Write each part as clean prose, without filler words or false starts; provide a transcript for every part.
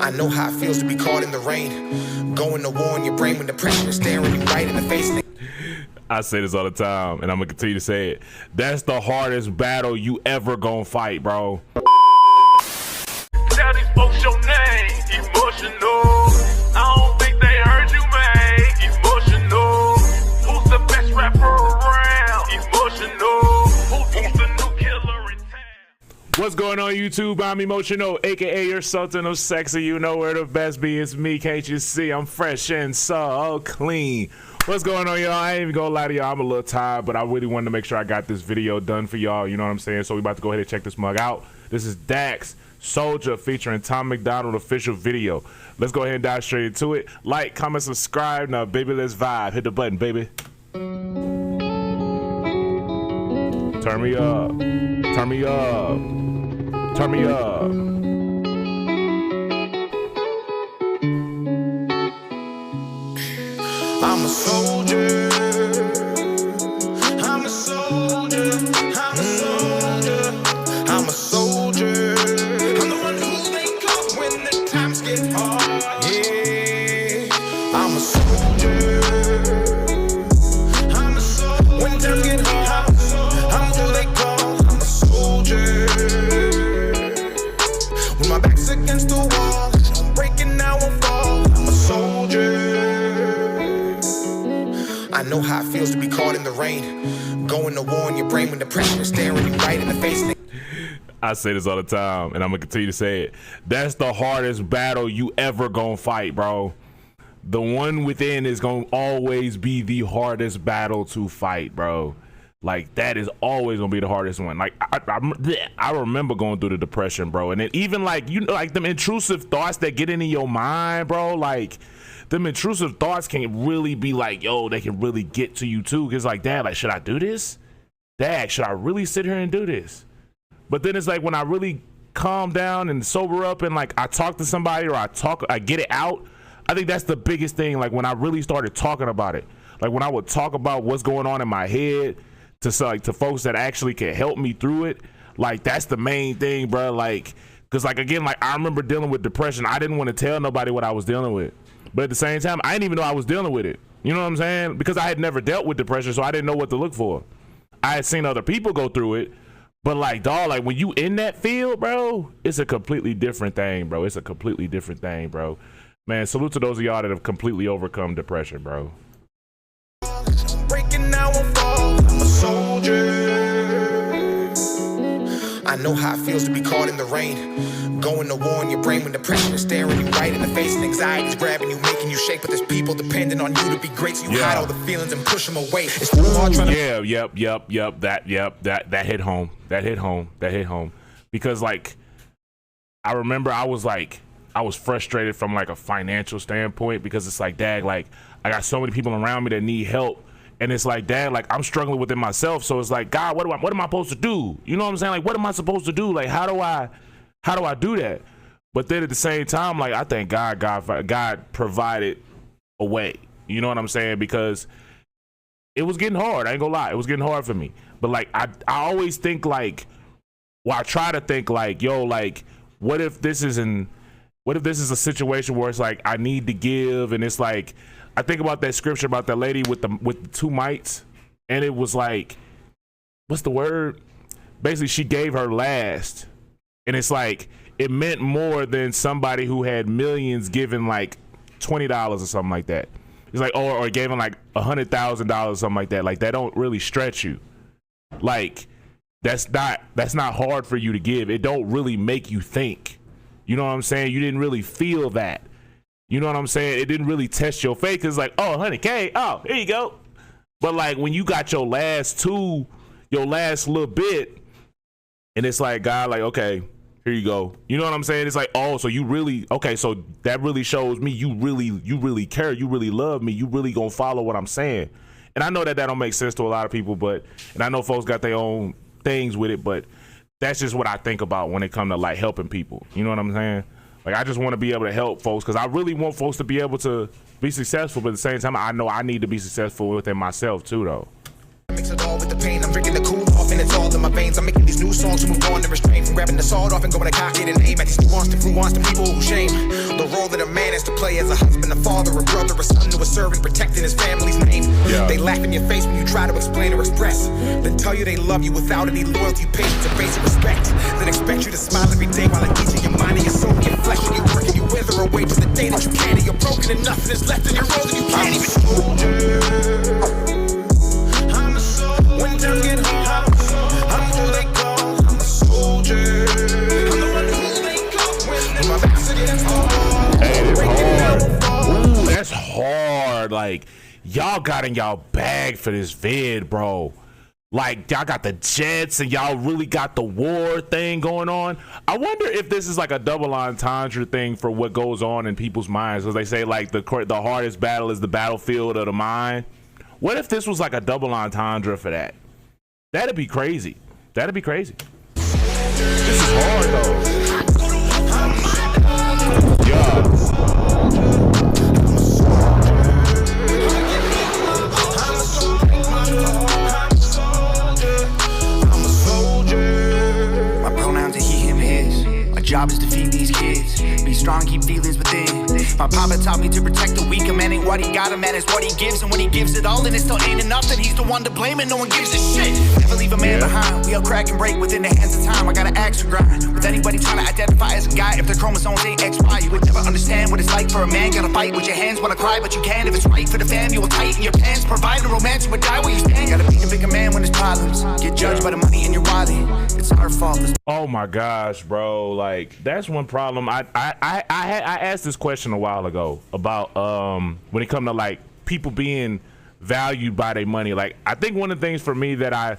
I know how it feels to be caught in the rain. Going to war in your brain when depression is staring you right in the face. I say this all the time, and I'm gonna continue to say it. That's the hardest battle you ever gonna fight, bro. Tell these folks your name, emotional. I don't think they heard you, man. Emotional. Who's the best rapper around? Emotional. Who's the new killer in town? What's going on, YouTube? I'm Emotional, aka your Sultan of Sexy. You know where the best be. It's me, can't you see? I'm fresh and so clean. What's going on, y'all? I ain't even gonna lie to y'all, I'm a little tired, but I really wanted to make sure I got this video done for y'all, you know what I'm saying? So we about to go ahead and check this mug out. This is Dax Soldier featuring Tom MacDonald official video. Let's go ahead and dive straight into it. Like, comment, subscribe. Now, baby, let's vibe. Hit the button, baby. Turn me up. Turn me up. Turn me up. I'm a soldier. I'm a soldier. I'm a soldier. I'm a soldier. I'm the one who they call when the times get hard. Yeah, I'm a soldier. I'm a soldier. When times get hard, I'm who they call. I'm a soldier. When my back's against the wall, I'm breaking, now I fall. I'm a soldier. I know how it feels to be caught in the rain. Going to war in your brain when depression is staring you right in the face. I say this all the time, and I'm gonna continue to say it. That's the hardest battle you ever gonna fight, bro. The one within is gonna always be the hardest battle to fight, bro. Like, that is always gonna be the hardest one. Like, I remember going through the depression, bro, and then even like, you know, like them intrusive thoughts that get into your mind, bro. Like, them intrusive thoughts can really be like, yo, they can really get to you too. Cause like, Dad, like, should I do this? Dad, should I really sit here and do this? But then it's like, when I really calm down and sober up and like I talk to somebody or I get it out, I think that's the biggest thing. Like, when I really started talking about it, like when I would talk about what's going on in my head to folks that actually can help me through it, like that's the main thing, bro. Like, cause like, again, like I remember dealing with depression. I didn't want to tell nobody what I was dealing with. But at the same time, I didn't even know I was dealing with it. You know what I'm saying? Because I had never dealt with depression, so I didn't know what to look for. I had seen other people go through it, but like, dog, like when you in that field, bro, it's a completely different thing, bro. It's a completely different thing, bro. Man, salute to those of y'all that have completely overcome depression, bro. Breaking, now I fall. I'm a soldier. I know how it feels to be caught in the rain. Going to war in your brain when depression is staring you right in the face and anxiety's grabbing you, making you shake. But there's people depending on you to be great, so you hide all the feelings and push them away. It's too hard trying to... That hit home. That hit home. That hit home. Because like, I remember I was frustrated from like a financial standpoint, because it's like, Dad, like I got so many people around me that need help. And it's like, Dad, like I'm struggling with it myself. So it's like, God, what am I supposed to do? You know what I'm saying? Like, what am I supposed to do? Like, how do I do that? But then at the same time, like, I think God provided a way. You know what I'm saying? Because it was getting hard. I ain't gonna lie. It was getting hard for me. But like, I always think like, I try to think like, yo, like, what if this is a situation where it's like, I need to give, and it's like, I think about that scripture about that lady with the 2 mites, and it was like, what's the word? Basically, she gave her last, and it's like, it meant more than somebody who had millions giving like $20 or something like that. It's like, or gave him like $100,000 or something like that. Like, that don't really stretch you. Like, that's not hard for you to give. It don't really make you think. You know what I'm saying? You didn't really feel that. You know what I'm saying? It didn't really test your faith. It's like, oh, $100K, oh, here you go. But like, when you got your last little bit, and it's like, God, like, okay, here you go. You know what I'm saying? It's like, oh, so you really, okay, so that really shows me you really care, you really love me, you really gonna follow what I'm saying. And I know that don't make sense to a lot of people, and I know folks got their own things with it, but that's just what I think about when it comes to like helping people. You know what I'm saying? Like, I just want to be able to help folks, because I really want folks to be able to be successful, but at the same time, I know I need to be successful within myself too, though. Mix it all with the pain, I'm drinking the cool off, and it's all blood in my veins. I'm making these new songs to move on and restrain from grabbing the sword off and going to cock it and aim at these nuanced people who shame. The role that a man is to play as a husband, a father, a brother, a son to a servant, protecting his family's name. They laugh in your face when you try to explain or express, then tell you they love you without any loyalty, patience, and basic respect. Then expect you to smile every day while engaging your mind and your soul, your flesh and your work, and you wither away to the day that you can't, and you're broken and nothing is left in your road and you can't even. I'm a soldier. When times get hard, I'm who they call. I'm a soldier. I'm the one who they call when my backs against hard. Hey, that's hard. Ooh, that's hard. Like, y'all got in y'all bag for this vid, bro. Like, y'all got the jets and y'all really got the war thing going on. I wonder if this is like a double entendre thing for what goes on in people's minds. Because they say like the hardest battle is the battlefield of the mind. What if this was like a double entendre for that? That'd be crazy. That'd be crazy. This is hard though. Yeah. Job is to feed these kids. Be strong, keep feelings within. My papa taught me to protect the weak. A man ain't what he got, a man is what he gives. And when he gives it all, then it still ain't enough. Then he's the one to blame and no one gives a shit. Never leave a man behind. We all crack and break within the hands of time. I got an axe to grind. With anybody trying to identify as a guy, if their chromosomes ain't XY, you would never understand what it's like for a man. Gotta fight with your hands, wanna cry, but you can. If it's right for the fam, you will tighten your pants. Provide a romance, you would die where you stand. Gotta be a bigger man when there's problems. Get judged by the money in your wallet. It's our fault. Oh my gosh, bro! Like that's one problem. I asked this question a while ago about when it comes to like people being valued by their money. Like I think one of the things for me that I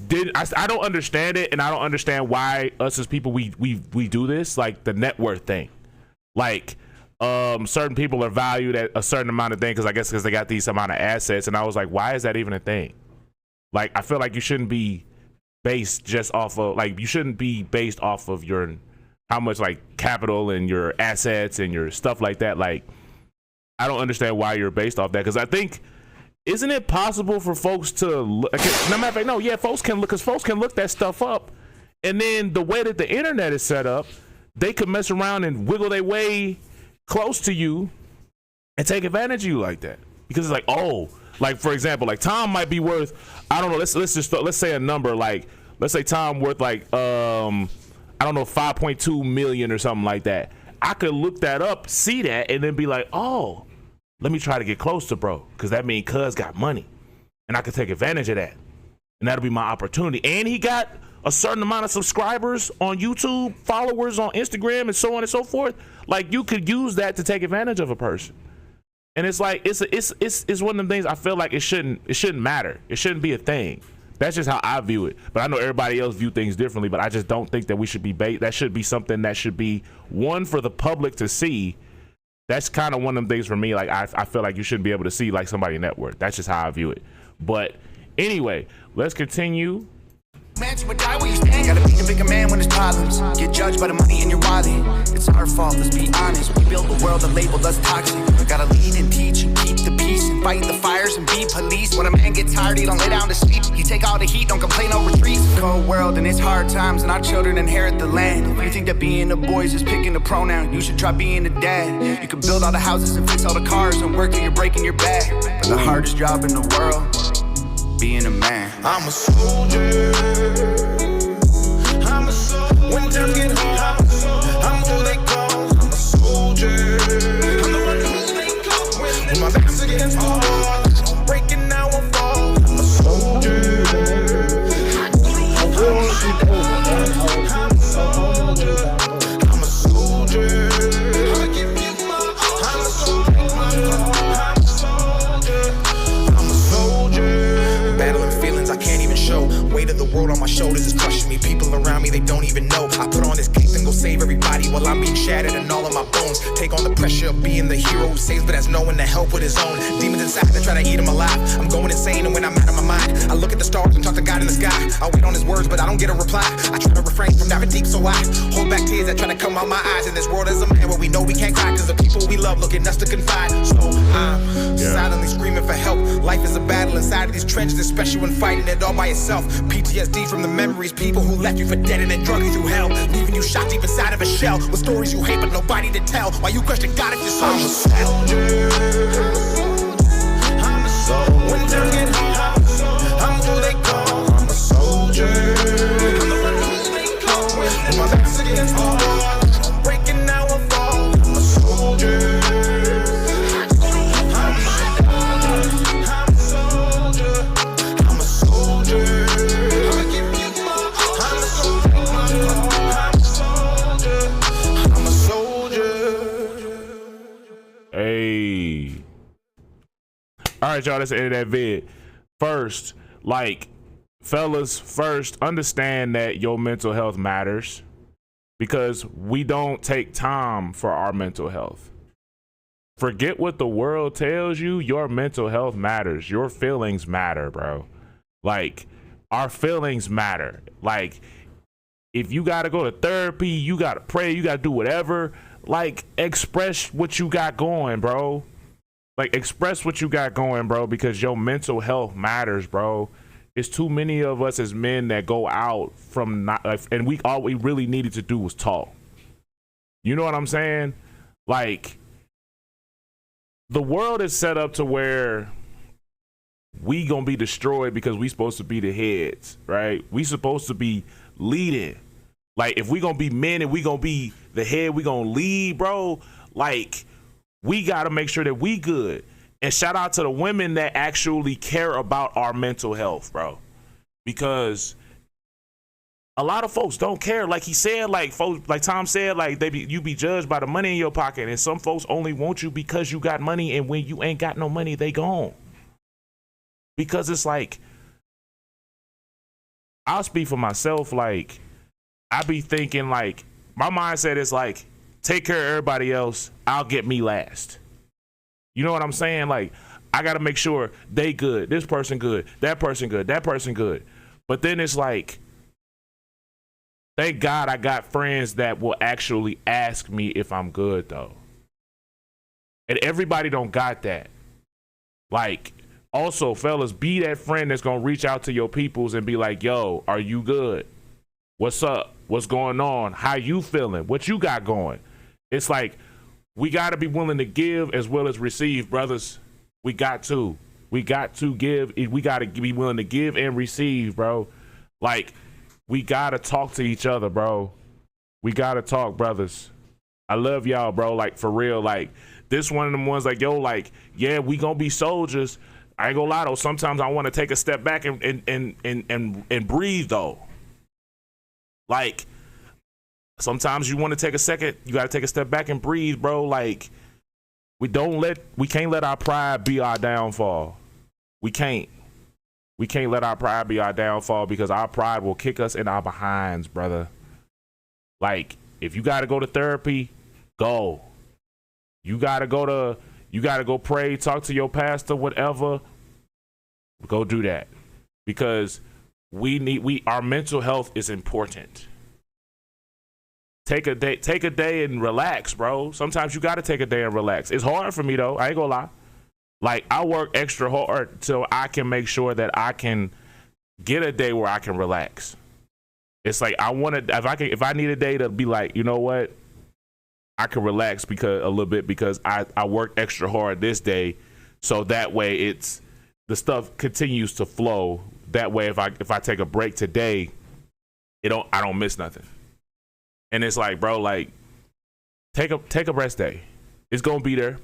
don't understand it, and I don't understand why us as people we do this, like the net worth thing. Like certain people are valued at a certain amount of thing because they got these amount of assets, and I was like, why is that even a thing? Like I feel like you shouldn't be based just off of you shouldn't be based off of your how much like capital and your assets and your stuff like that. Like I don't understand why you're based off that, because I think, isn't it possible for folks to look, no matter of fact, no, yeah, folks can look that stuff up, and then the way that the internet is set up, they could mess around and wiggle their way close to you and take advantage of you like that. Because it's like, oh, like for example, like Tom might be worth, I don't know, let's say a number, like let's say Tom worth like I don't know, 5.2 million or something like that. I could look that up, see that, and then be like, oh, let me try to get close to bro, because that means cuz got money and I could take advantage of that, and that'll be my opportunity. And he got a certain amount of subscribers on YouTube, followers on Instagram, and so on and so forth. Like you could use that to take advantage of a person. And it's like it's one of the things I feel like it shouldn't matter. It shouldn't be a thing. That's just how I view it. But I know everybody else view things differently, but I just don't think that we should be that should be something that should be one for the public to see. That's kind of one of them things for me. Like I feel like you shouldn't be able to see like somebody's net worth. That's just how I view it. But anyway, let's continue. Man, you would die where you stand. Gotta be a bigger man when there's problems. Get judged by the money in your wallet. It's our fault, let's be honest. We built a world that labeled us toxic. Gotta lead and teach and keep the peace and fight the fires and be police. When a man gets tired, he don't lay down to sleep. He take all the heat, don't complain, no retreats. Cold world and it's hard times, and our children inherit the land. If you think that being a boy is just picking a pronoun, you should try being a dad. You can build all the houses and fix all the cars and work till you're breaking your back. But the hardest job in the world, being a man. I'm a soldier. I'm a soldier. When times get hard, I'm who they call. I'm a soldier. I'm the one who they call. When my back's against hard, I'm breaking now I fall. I'm a soldier. I'm a soldier. I give you my all. I'm a soldier. I'm a soldier. Battling feelings I can't even show. Weight of the world on my shoulders is crushing me. People around me, they don't even know. I put on this cape and go save everybody while I'm being shattered and all of my bones. Take on the pressure of being the hero who saves but has no one to help with his own. Demons inside that try to eat him alive. I'm going insane, and when I'm out of my mind, I look at the stars and talk to God in the sky. I wait on his words but I don't get a reply. I try to refrain from diving deep, so I hold back tears that try to come out my eyes. In this world as a man where we we know we can't cry, cause the people we love look at us to confide. So I'm silently screaming for help. Life is a battle inside of these trenches, especially when fighting it all by yourself. PTSD from the memories, people who left you for dead and then drug you through hell, leaving you shot deep inside of a shell with stories you hate but nobody to tell. Why you question God if you're so I'm a soldier. I'm a soldier. When times get hard, I'm who they call. I'm a soldier. I'm the one who they call. When my back's against the wall, I'm breaking now I fall. I'm a soldier. I'm a soldier. I'm a soldier. I'ma give you my all. I'm a soldier. I'm a soldier. I'm a soldier. Hey. All right, y'all, that's the end of that vid. First, like, fellas, first, understand that your mental health matters, because we don't take time for our mental health. Forget what the world tells you. Your mental health matters. Your feelings matter, bro. Like, our feelings matter. Like, if you got to go to therapy, you got to pray, you got to do whatever, like, express what you got going, bro. Like, express what you got going, bro, because your mental health matters, bro. It's too many of us as men that go out from not, like, and all we really needed to do was talk. You know what I'm saying? Like, the world is set up to where we gonna be destroyed because we supposed to be the heads, right? We supposed to be leading. Like, if we gonna be men and we gonna be the head, we gonna lead, bro. Like, we got to make sure that we good. And shout out to the women that actually care about our mental health, bro. Because a lot of folks don't care. Like he said, like folks, like Tom said, like you be judged by the money in your pocket. And some folks only want you because you got money. And when you ain't got no money, they gone. Because it's like, I'll speak for myself. Like, I be thinking, like, my mindset is like, take care of everybody else, I'll get me last. You know what I'm saying? Like, I got to make sure they good, this person good, that person good, that person good. But then it's like, thank God I got friends that will actually ask me if I'm good, though. And everybody don't got that. Like, also, fellas, be that friend that's going to reach out to your peoples and be like, yo, are you good? What's up? What's going on? How you feeling? What you got going? It's like, we got to be willing to give as well as receive, brothers. We got to give. We got to be willing to give and receive, bro. Like, we got to talk to each other, bro. We got to talk, brothers. I love y'all, bro. Like, for real. Like, this one of them ones, like, yo, like, yeah, we gonna be soldiers. I ain't gonna lie, though. Sometimes I want to take a step back and breathe, though. Like, sometimes you want to take a second, you got to take a step back and breathe, bro. Like, we can't let our pride be our downfall. We can't let our pride be our downfall, because our pride will kick us in our behinds, brother. Like, if you got to go to therapy, go. You got to go pray, talk to your pastor, whatever. Go do that, because our mental health is important. Take a day and relax, bro. Sometimes you got to take a day and relax. It's hard for me, though. I ain't gonna lie. Like, I work extra hard so I can make sure that I can get a day where I can relax. It's like, if I need a day to be like, you know what, I can relax because I work extra hard this day, so that way the stuff continues to flow. That way, if I take a break today, I don't miss nothing. And it's like, bro, like, take a rest day. It's gonna be there.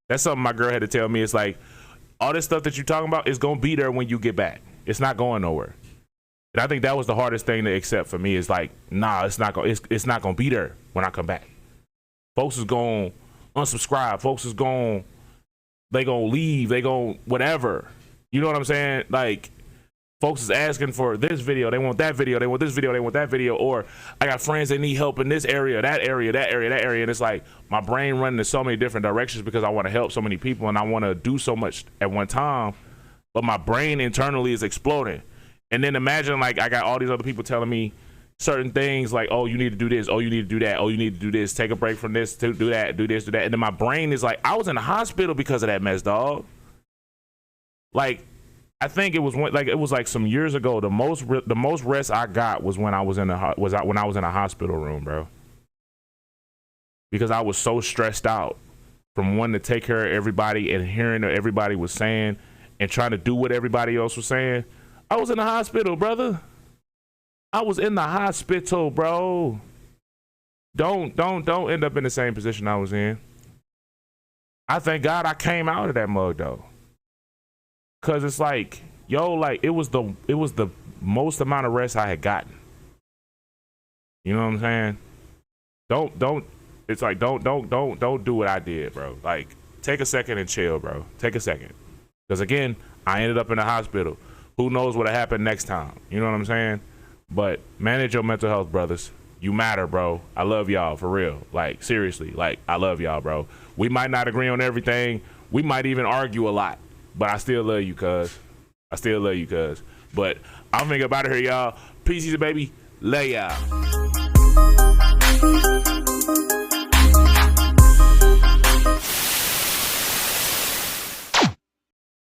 That's something my girl had to tell me. It's like, all this stuff that you're talking about is gonna be there when you get back. It's not going nowhere. And I think that was the hardest thing to accept for me. Is like, nah, it's not gonna be there when I come back. Folks is gonna unsubscribe. Folks is gonna leave. They gonna whatever. You know what I'm saying? Like, folks is asking for this video, they want that video, they want this video, they want that video, or I got friends that need help in this area, that area, that area, that area, and it's like my brain running in so many different directions because I want to help so many people and I want to do so much at one time, but my brain internally is exploding. And then imagine, like, I got all these other people telling me, certain things like, oh, you need to do this, oh, you need to do that, oh, you need to do this, take a break from this, to do that, do this, do that. And then my brain is like, I was in the hospital because of that mess, dog. Like, I think it was like some years ago. The most rest I got was when I was in a hospital room, bro. Because I was so stressed out from wanting to take care of everybody and hearing what everybody was saying and trying to do what everybody else was saying. I was in the hospital, brother. I was in the hospital, bro. Don't end up in the same position I was in. I thank God I came out of that mug though. Cause it's like, yo, like it was the most amount of rest I had gotten. You know what I'm saying? Don't it's like don't do what I did, bro. Like take a second and chill, bro. Take a second. Cause again, I ended up in the hospital. Who knows what'll happen next time? You know what I'm saying? But manage your mental health, brothers. You matter, bro. I love y'all for real. Like seriously, like I love y'all, bro. We might not agree on everything. We might even argue a lot, but I still love you, cuz. I still love you, cuz. But I'm thinking about it here, y'all. Peace, baby. Lay y'all.